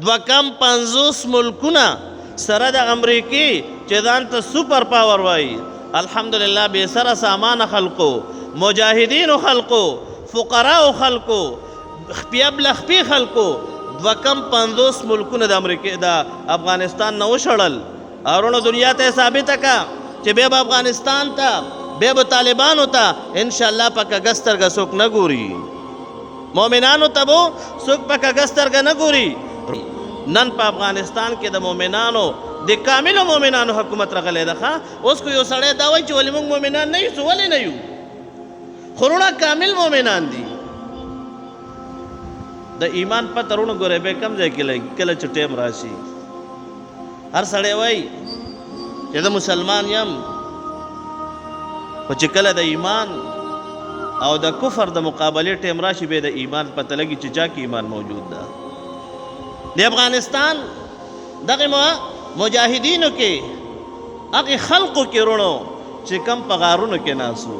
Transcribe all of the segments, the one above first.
دوه کم 50 ملکونه سره د امریکې چې ځان ته سوپر پاور وایي، الحمدلله بې سره سامانه خلقو، مجاهدینو خلقو، فقراو خلقو، خپیه بلخپي خلقو دوه کم 50 ملکونه د امریکې د افغانستان نه وشړل. اورونو دنیا ته ثابته کا چې بیا به افغانستان ته بیا به طالبانو ته انشاءالله په کږه سترګه څوک نه ګوري، مؤمنانو ته به څوک په کږه سترګه نه ګوري. نن په افغانستان کې د مؤمنانو د کاملو مؤمنانو حکومت راغلی ده. اوس کو یو سړی دا وایي چې ولې موږ مؤمنان نه یو، ولې نه یو؟ خورونه کامل مؤمنان دي. د ایمان پته رونو ګورئ به کم ځای کې لګي کله چې ټیم راشي. هر سړی وایي چې زه مسلمان یم، خو چې کله د ایمان او د کفر د مقابلې ټیم راشي به د ایمان پته لګي چې چا کې ایمان موجود ده. د افغانستان دغه مجاهدینو کې هغه خلقو کې رونو چې کم په غارونو کې ناسو،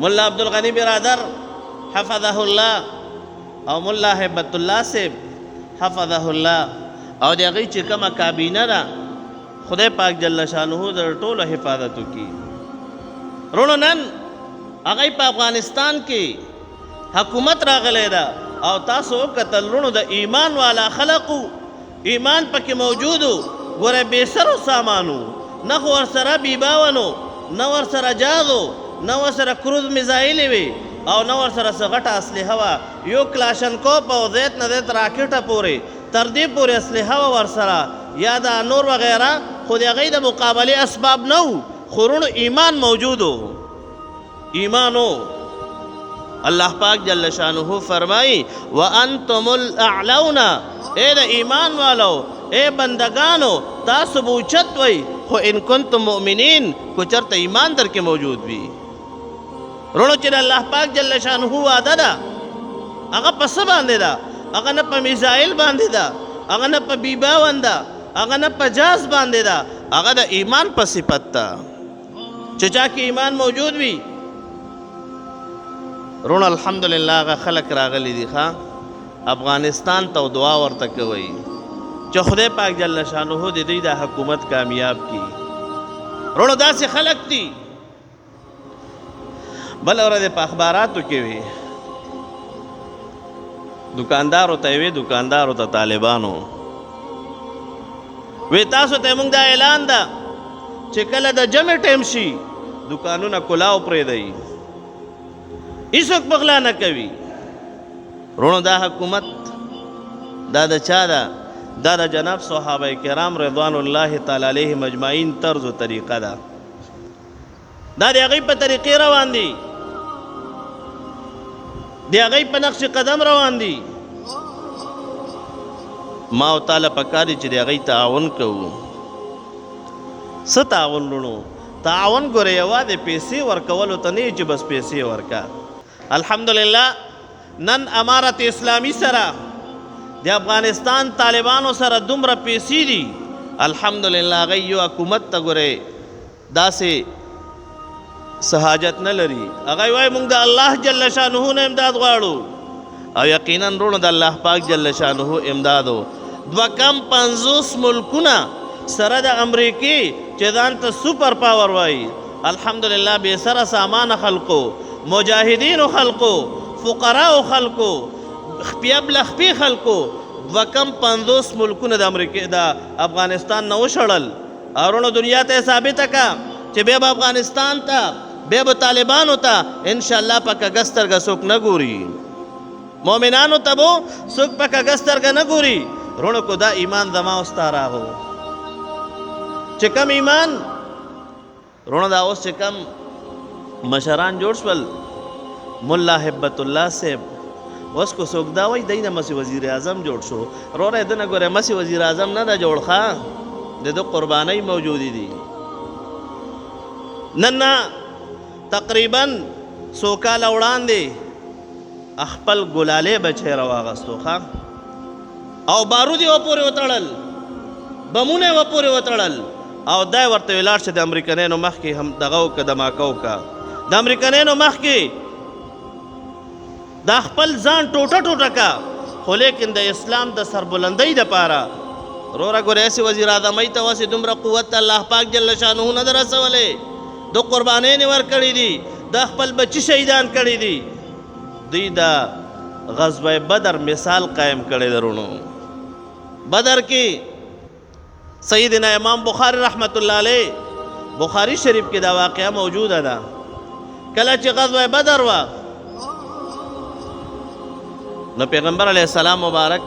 ملا عبدالغنی برادر حفظه الله او ملا هیبت الله صاحب حفظه الله او د هغې چې کومه کابینه ده خدای پاک جل شانه د ټولو حفاظت وکړي. رونو نن هغې په افغانستان کې حکومت راغلی ده او تاسو وکتل رونو د ایمان والا خلقو ایمان پکې موجودو. ګوره بې سرو سامانو، نه خو ورسره بیباونو، نه ورسره جازو، نه ورسره کروز میزایلې وي او نه ورسره څه غټه اسلحه وه. یو کلاشنکوپ او زیت نه زیت راکټه پورې تر دې پورې اسلحه وه ورسره یا د نور وغیره، خو د هغې د مقابلې اسباب نه وو، خو رونو ایمان موجودو، ایمانو. الله پاک جل شانه فرمائی وانتم الاعلون، اے د ایمان والو، اے بندگانو تاسو به اوچت وئ، خو ان کنتم مؤمنین کو چرته ایمان در کې موجود وي. رونو چې د الله پاک جل شانه وعده ده هغه په څه باندې ده؟ هغه نه په میزایل باندې ده، هغه نه په بیباون ده، هغه نه په جاز باندې ده، هغه د ایمان په صفت ده چې چا کې ایمان موجود وي. رونو الحمدلله هغه خلک راغلی دي افغانستان ته دعا ورته کوي چې خدای پاک جل شانه د دوی د حکومت کامیاب کړي. رونو داسې خلک دي بل ورځ په اخباراتو کې وي دکاندارو ته وي، دکاندارو ته طالبانو وی تاسو ته موږ دا اعلان ده چې کله د جمع ټیم شي دکانونه کلاو پرېږدئ، هیڅوک بغلا نه کوي. رونو دا حکومت دا د چا ده؟ دا د جناب صحابه کرام رضوان الله تعالی علیهم اجمعین طرز و طریقه ده. دا د هغوی په طریقې روان دي، د هغوی په نقش قدم روان دي. ما او تعالی پکار دي چې د هغوی تعاون کوو. څه تعاون رونو؟ تعاون ګوره یوازې پیسې ورکولو ته نه چې بس پیسې ورکا. الحمدلله نن امارت اسلامی سره د افغانستان طالبانو سره دومره پیسې دي، الحمدلله هغوی یو حکومت ته ګورئ داسې څه حاجت نه لري. هغوی وایي موږ د الله جل شانه نه امداد غواړو او یقینا رونو د الله پاک جل شانه امدادو. دوه کم 50 ملکونه سره د امریکې چې ځان ته سوپر پاور وایي، الحمدلله بې سره سامانه خلقو، مجاهدینو خلقو، فقراو خلقو، خپیه بلخپي خلقو دوه کم 50 ملکونه د امریکې د افغانستان نه وشړل. اورونو دنیا ته ثابته کا چې بیا به افغانستان ته بیا به طالبانو ته انشاءالله په کږه سترګه څوک نه ګوري، مؤمنانو ته به څوک په کږه سترګه نه ګوري. رونو کو دا ایمان زما او ستا راغو چې کم ایمان رونو دا اوس چې کم مشران جوړ شول، ملا هیبت الله صاحب اوس کو څوک دا وایي دی نه مسې وزیر اعظم جوړ شو. وروره د نه ګوره مسې وزیر اعظم نه ده جوړ ښه، د ده قربانۍ موجودې دي. نن تقریبا 100 کاله وړاندې خپل ګلالې بچی راواغستو او بارود یې ورپورې وتړل، بمونه یې ورپورې وتړل او دا یې ورته ولاړ شه د امریکنیانو مخکې هم دغه وکړه دماکه وکړه. د امریکنیانو مخکې دا خپل ځان ټوټه ټوټه کا، خو لیکن د اسلام د سربلندۍ دپاره وروره ګورې هسې وزیر اعظمۍ ته وسې دومره قوت الله پاک جل شانه نه ده رسولی د قربانۍ یې ورکړي دي د خپل بچي شهیدان کړي دي دوی د غزوه بدر مثال قائم کړی ده رونو بدر کې سیدنا امام بخاری رحمت الله علیه بخاری شریف کې دا واقعه موجوده ده کله چې غزوه بدر وه نو پیغمبر علیه السلام مبارک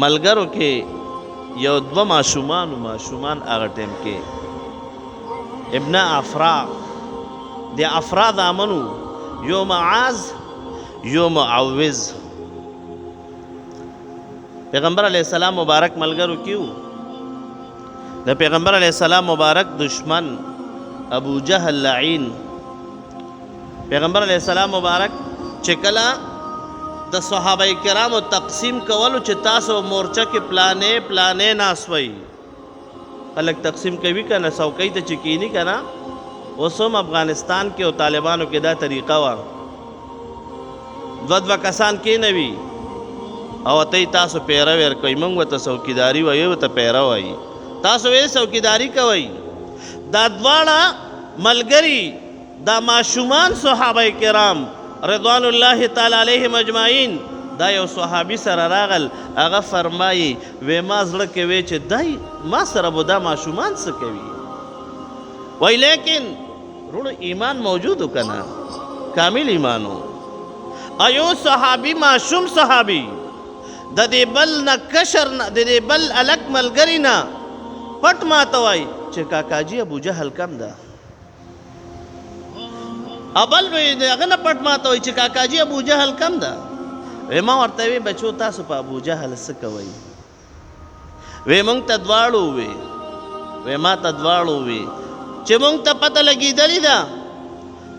ملګرو کې یو دوه ماشومان هغه ټیم کې ابن افرا د افرا زامنو یو معاذ یو معوذ پیغمبر علیه السلام مبارک ملګرو کیو د پیغمبر علیه السلام مبارک دشمن ابو جهل لعین پیغمبر علیه السلام مبارک چې کله د صحابه کرامو تقسیم کولو چې تاسو مورچه کې پلانې ناسوي خلک تقسیم کوي که نه څوکۍ ته چې کینی که نه اوس هم افغانستان کې او طالبانو کې دا طریقه وه دوه کسان کېنوي او ته تاسو پیره ورکوئ موږ ورته څوکیداري وایو ورته پیره وایي تاسو یې څوکیداري کوئ دا دواړه ملګري دا ماشومان صحابه کرام رضوان الله تعالی علیهم اجمعین دا یو صحابي سره راغل هغه فرمایي وی ما زړه کې وی چې دای ما سره به دا ماشومان څه کوي وای لیکن رونو ایمان موجودو که نه کامل ایمانو ایو صحابي ماشوم صحابي د دې بل نه کشر نه د دې بل الک ملګري نه پټ ماته وای چې کاکاجي ابو جهل کم ده ابل وی هغه نه پټ ماته وای چې کاکاجي ابو جهل کم ده وی ما ورته وی بچو تاسو په ابو جهل څه کوئ وی مونږ ته دواړو وی ما ته دواړو وی چې مونږ ته پته لګېدلې ده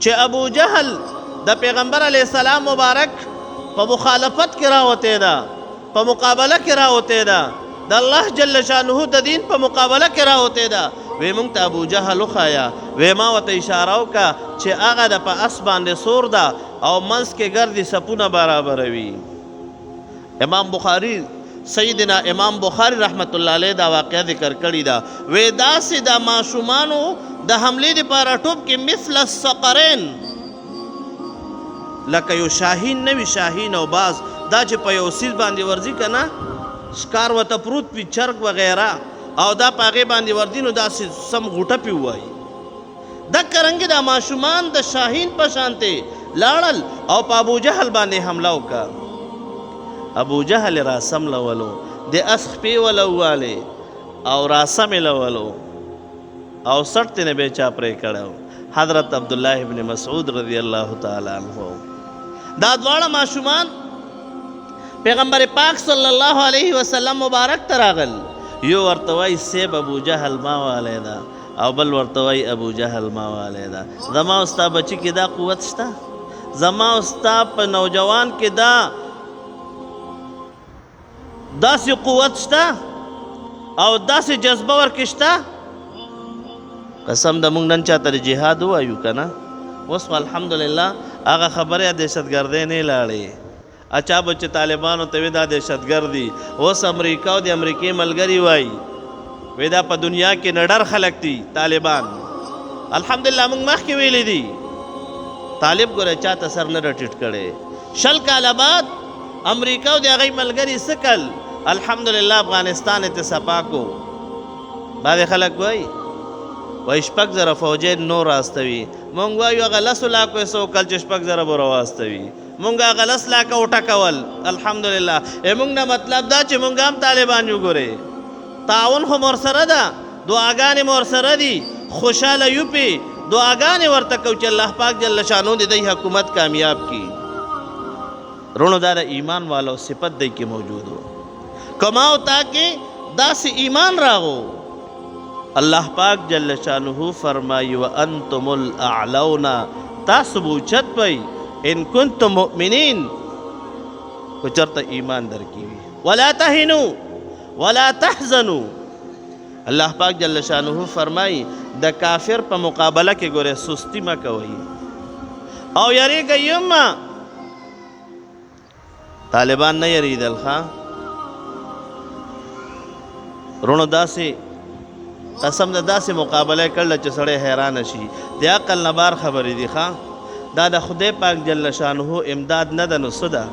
چې ابو جهل د پیغمبر علیه السلام مبارک په مخالفت کې راوتی ده په مقابله کې راوتی ده د الله جل شانه د دین په مقابله کې راوتی ده وی مونږ ته ابو جهل وښایه وی ما ورته اشاره وکړه چې هغه د په اس باندې سور ده او منځ کې ګردي سپونه برابروي امام بخاری سیدنا امام بخاری رحمت الله علیه دا واقعه ذکر کړی ده وی داسې د ماشومانو د حملې دپاره ټوپ کې مثل الثقرین لکه یو شاهین نوي شاهین او باز دا چې په یو سیل باندې ورځي که نه ښکار ورته پروت وي چرګ وغیره او دا په هغې باندې ورځي نو داسې سم غوټه پې ووایي دکه رنګې دا ماشومان د شاهین په شانتې لاړل او په ابو جهل باندې حمله وکړه ابو جهل راسم لولو د اس خپې وله ووالې او راسم یې لولو او سټ ترې نه به چا پرې کړی حضرت عبدالله ابن مسعود رضی الله تعالی عنه دا دواړه ماشومان پیغمبر پاک صلی الله علیه وسلم مبارک ته راغل یو ورته وایي سیب ابو جهل ما والی ده او بل ورته وایي ابو جهل ما والی ده زما او ستا بچي کې دا قوت شته زما او ستا په نوجوان کې داسې قوت شته او داسې جذبه ورکې شته قسم د مونږ نن چاته د جهاد ووایو که نه اوس خو الحمدلله هغه خبرې دهشتګردۍ نه لاړې اچا به چې طالبانو ته وي دا دهشتګرد دي اوس امریکا او د امریکې ملګري وایي وی دا په دنیا کې نه ډر خلک دي طالبان الحمدلله موږ مخکې ویلی دي طالب ګوره چاته سر نه راټیټ کړی 20 کاله بعد امریکا او د هغې ملګري څه کل الحمدلله افغانستان یې ته صفا کو بعضې خلک وایي وای 6,000 فوجي نور راستوي مونږ وایو هغه 10 لاکو یې څو کل چې 6,000 به راواستوي مونږ هغه 10 لاکه وټکول الحمدلله مونږ نه مطلب دا چې مونږ هم طالبان یو ګورې تعاون خو مور سره ده دعاګانې مور سره دي خوشحاله یو پې دعاګانې ورته کوو چې الله پاک جل شانو د دې حکومت کامیاب کړي رونو دا د ایمان والو صفت دی کې موجود و کماو تاکہ داس ایمان راغو اللہ پاک جل شانہ فرمائی وانتم الاعلون تاسو بوچت پئی ان کنتم مؤمنین کو چرتا ایمان در کی ولا تهنوا ولا تحزنوا اللہ پاک جل شانہ فرمائی د کافر په مقابله کې ګوره سستی ما کوي او یری گیم طالبان نه یریدل ښه رونو داسې قسم د داسې مقابله کړله چې سړی حیرانه شي د عقل نه بار خبرې دي ښه دا د خدای پاک جل شانه امداد نه ده نو څه ده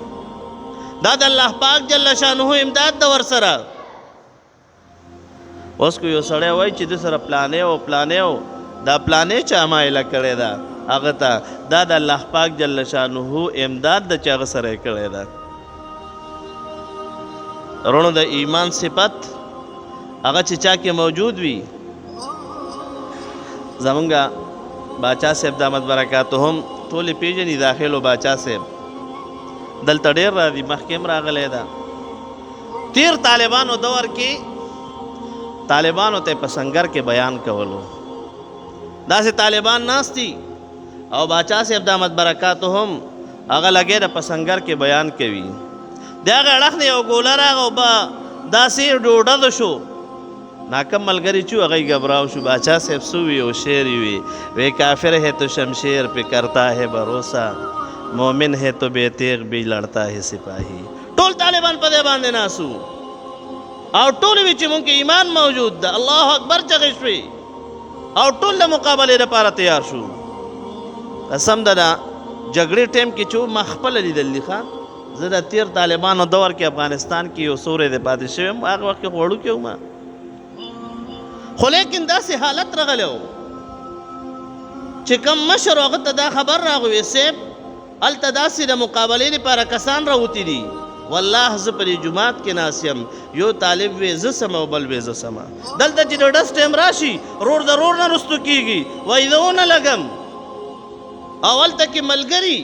دا د الله پاک جل شانه امداد ده ورسره اوس کو یو سړی وایي چې د سره پلانې او دا پلانې چا مایله کړې ده هغه ته دا د الله پاک جل شانه امداد ده چې هغه سره یې کړې ده رونو د ایمان صفت هغه چې چا کې موجود وي زمونږ باچا صاحب دامت برکاتهم ټولې پیژني داخلو باچا صاحب دلته ډېر راځي مخکې هم راغلی ده تیر طالبانو دور کې طالبانو ته په سنگر کې بیان کولو داسې طالبان ناست دي او باچا صاحب دامت برکاتهم هغه لګی د په سنگر کې بیان کوي د هغه اړخ نه یو ګوله راغی او داسې ډوډه شو ناکم ملګری چو هغه گھبراو شو باچا صاحب سوی او شعر وی وے کافر ہے تو شمشیر پہ کرتا ہے بھروسہ مومن ہے تو بے تیغ بھی لڑتا ہے سپاہی ټول طالبان په دې باندې ناسو او ټول وی چې مونږ ایمان موجود ده الله اکبر چغې شوي او ټول د مقابله لپاره تیار شو قسم ده جګړې ټیم کې چې ما خپل لیدل ښه زه د تیر طالبانو دور کې افغانستان کې یو سورې د پاتې شوم هغه وخت کې غوړو کې ما خو لیکن داسې حالت راغلی و چې کم مشر هغه ته دا خبر راغی صاحب هلته داسې د مقابلې لپاره کسان راوتي دي والله زه پر جماعت کې ناست یم یو طالب وی زه سمه او بل وی زه سمه دلته چې د ډس ټایم راشي رور د رور نه رستو کېږي وایي زه ونه لګم او هلته کې ملګري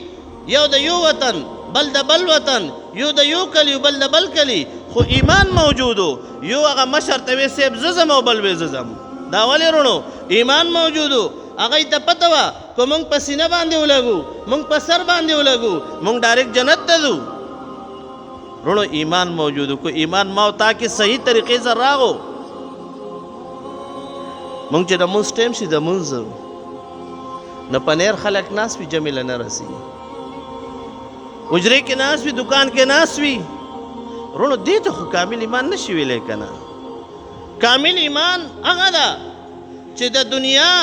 یو د یو وطن بل د بل وطن یو د یو کلی بل د بل کلی خو ایمان موجودو یو هغه مشر ته وی صاحب زه ځم او بل وی زه ځم دا ولې رونو ایمان موجودو هغه ته پته وه که موږ په سینه باندې ولګو موږ په سر باندې ولګو موږ ډایرکټ جنت ته ځو رونو ایمان موجودو کو ایمان ما او تا کې صحیح طریقې سره راغو موږ چې د مونځ ټایم شي د مونځ نه پنیر خلک ناست وي جمیله نه رسي حجرې کې ناست وي دکان کې ناست وي رونو دې ته خو کامل ایمان نشي ویلی که نه کامل ایمان هغه ده چې د دنیا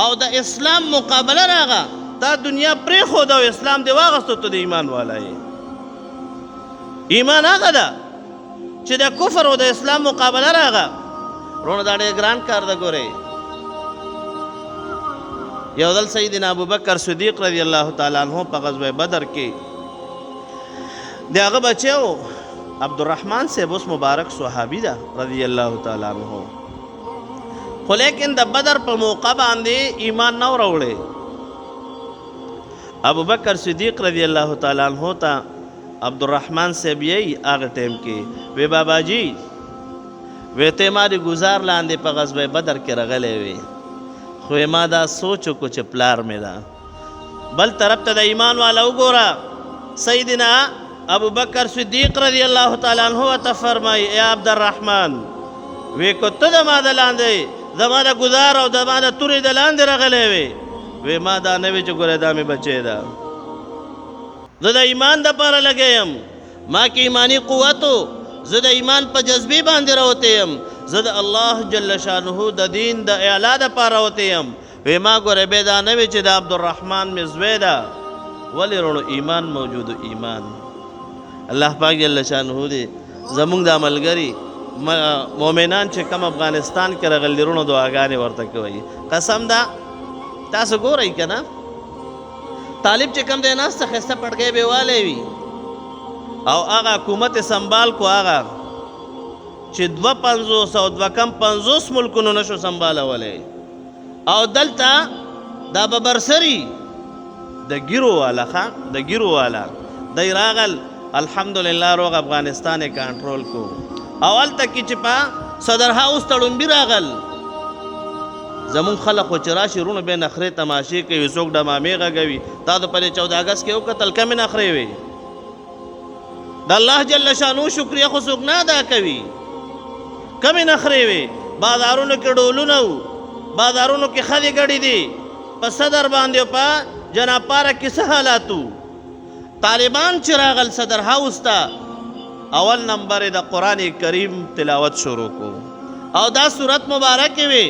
او د اسلام مقابله راغه دا دنیا پرېښوده او اسلام دې واغستو ته د ایمان والا یې ایمان هغه ده چې د کفر او د اسلام مقابله راغه رونو دا ډېر ګران کار ده ګورئ یو ځل سیدنا ابوبکر صدیق رضی الله تعالی عنہ په غزوه بدر کې د هغه بچی و عبدالرحمن صاحب اوس مبارک صحابي ده رضی الله تعالی عنہ خو لیکن د بدر په موقع باندې ایمان نه راوړی ابوبکر صدیق رضی الله تعالی عنہ ته عبدالرحمن صاحب یې هغه ټیم کې وی بابا جی وی ته ما د گزار لاندې په غزوه بدر کې راغلی وی خو ما دا سوچ کو چې پلار مې ده بل طرف ته د ایمان والا وګوره سیدنا ابو بکر صدیق رضی الله تعالی عنہ ته فرمای ای عبدالرحمن وی کو ته د ما د لاندې زما د گزار او د ما د تورې د لاندې راغلی وی ما دا نه وی چې ګوره دا مې بچی ده زه د ایمان دپاره لګی یم ما کې ایمانی قوتو زه د ایمان په جذبې باندې راوتی یم زه د الله جل شانه د دین د اعلا دپاره راوتی یم وی ما ګوره بې دا نه وی چې د عبدالرحمن مې زوی ده ولې رونو ایمان موجودو ایمان الله پاک جل شانه دې زمونږ دا ملګري مؤمنان چې کم افغانستان کې راغلي رونو دعاګانې ورته کوي قسم ده تاسو ګورئ که نه طالب چې کم دی ناسته ښایسته پټکی به والی وي او هغه حکومت سنبال کو هغه چې 250 او 250 ملکونو نشو سنبالولی او دلته دا به برسري د ګیرو والا ښه د ګیرو والا دی راغل الحمدلله روغ افغانستان یې کنټرول کو او هلته کې چې په صدر هاوس ته ړومبي راغل زمون خلق خو چې راشي رونو به نخرې تماشې کوي څوک ډمامې غږوي تا د پرې 14 اګست کې وکتل کمې نخرې وي د الله جل شانو شکریه خو څوک نه ادا کوي کمې نخرې وي بازارونو کې ډولونه وو بازارونو کې ښځې ګډې دي په صدر باندې په جناب پارک کې څه حالات وو طالبان چې راغل صدر هاوس ته اول نمبر د قرآن کریم تلاوت شروع کو او دا سورت مبارک وی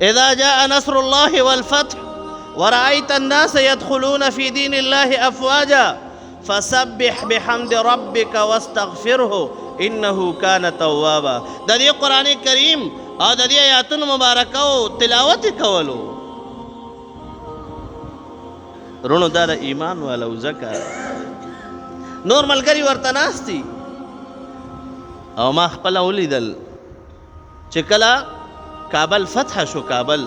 اذا جاء نصر الله والفتح ورأيت الناس يدخلون في دين الله أفواجا فسبح بحمد ربك واستغفره انه كان توابا. د دې قرآن کریم او د دې آیاتونو مبارکو تلاوت کولو رونو دا د ایمان والو زکه نور ملګری ورته ناستي او ما خپل ولیدل چې کله کابل فتح شو کابل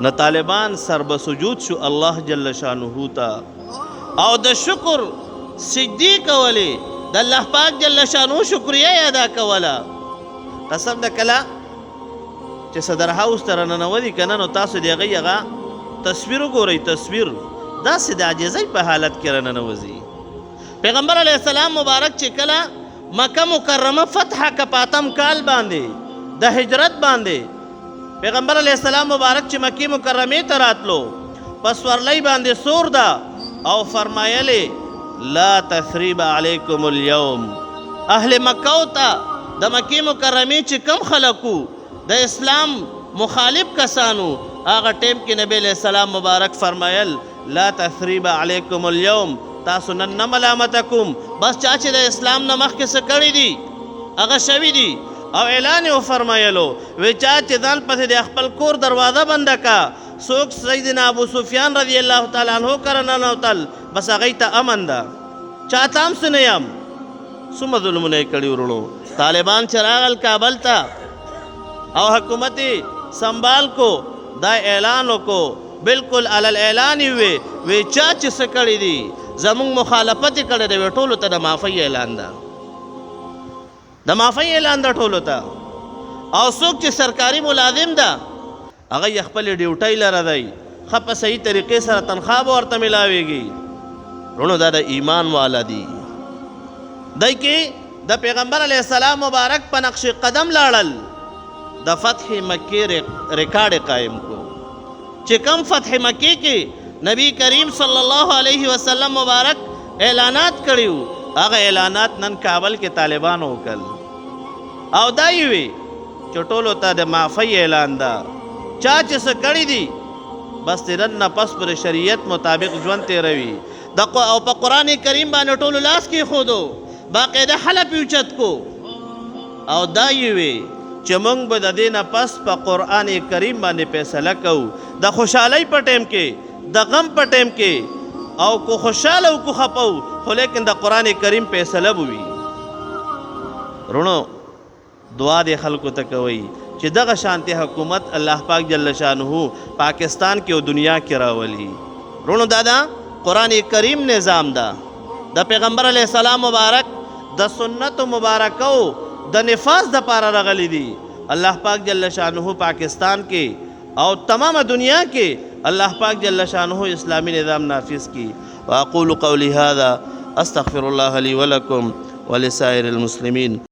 نو طالبان سر بسجود شو الله جل شانه ته او د شکر سجدی کولی د الله پاک جل شانه شکریه ادا کوله قسم د کله چې صدر هاوس ته راننوځي کنه نو تاسو د هغه تصویر وګورئ تصویر داسې د عاجزۍ په حالت کې راننوځي پیغمبر علیه السلام مبارک چې کله مکه مکرمه فتح کپاتم کال باندې د هجرت باندې پیغمبر علیه السلام مبارک چې مکی مکرمه ته راتلو پس ورلی باندې سور ده او فرمایلی لا تثریب علیکم اليوم اهل مکه ته د مکی مکرمه چې کم خلقو د اسلام مخالف کسانو هغه ټیم کې نبی علیہ السلام مبارک فرمایل لا تثریب علیکم اليوم تاسو نن نه ملامتکم بس چا چې د اسلام نه مخکې څه کړي دي هغه شوي دي او اعلان یې وفرمایلو وی چا چې ځان پسې د خپل کور دروازه بنده کا څوک سیدنا ابو سفیان رضی الله تعالی عنہ کره ننوتل بس هغې ته امن ده چا ته هم څه نه یم څومره ظلمونه یې کړي ورونو طالبان چې راغل کابل ته او حکومت سنبال کو دا اعلان کو بالکل علل اعلان وی چا چې څه کړي دي زمونږ مخالفت یې کړی دی ټولو ته د معافۍ اعلان ده د معافۍ اعلان ده ټولو ته او څوک چې سرکاري ملازم ده هغه یې خپل ډیوټۍ لره دی ښه په صحیح طریقې سره تنخوا به ورته میلاویږي رونو دا د ایمان والا دي دی کې د پیغمبر علیه السلام مبارک په نقش قدم لاړل د فتح مکې ریکارډ قائم کو چې کم فتح مکې کې نبی کریم صلی الله علیه وسلم مبارک اعلانات کړیو هغه اعلانات نن کابل کې طالبانو وکړل او دا یې وی چې ټولو ته د معافۍ اعلان ده چا چې څه کړي دي بس نن نه پس پر شریعت مطابق ژوند تېروي او په قرآن کریم باندې ټولو لاس کېښودو باقاعده حلف یې اوچت کو او دا یې وی چې موږ به د دې نه پس په قرآن کریم باندې فیصله کوو د خوشحالۍ په ټیم کې د غم په ټیم کې او کو خوشحاله او کو خپو خو لیکن د قرآن کریم فیصله به وي رونو دعا دې خلکو ته کوئ چې دغه شانتي حکومت الله پاک جل شانه پاکستان کې او دنیا کې راولي رونو دا قرآن کریم نظام ده د پیغمبر علیه السلام مبارک د سنت مبارکو د نفاذ د پاره راغلی دي الله پاک جل شانه پاکستان کې او تمام دنیا کې الله پاک جل شانه اسلامی نظام نافذ کی واقول قولی هذا استغفر الله لي ولكم ولسائر المسلمين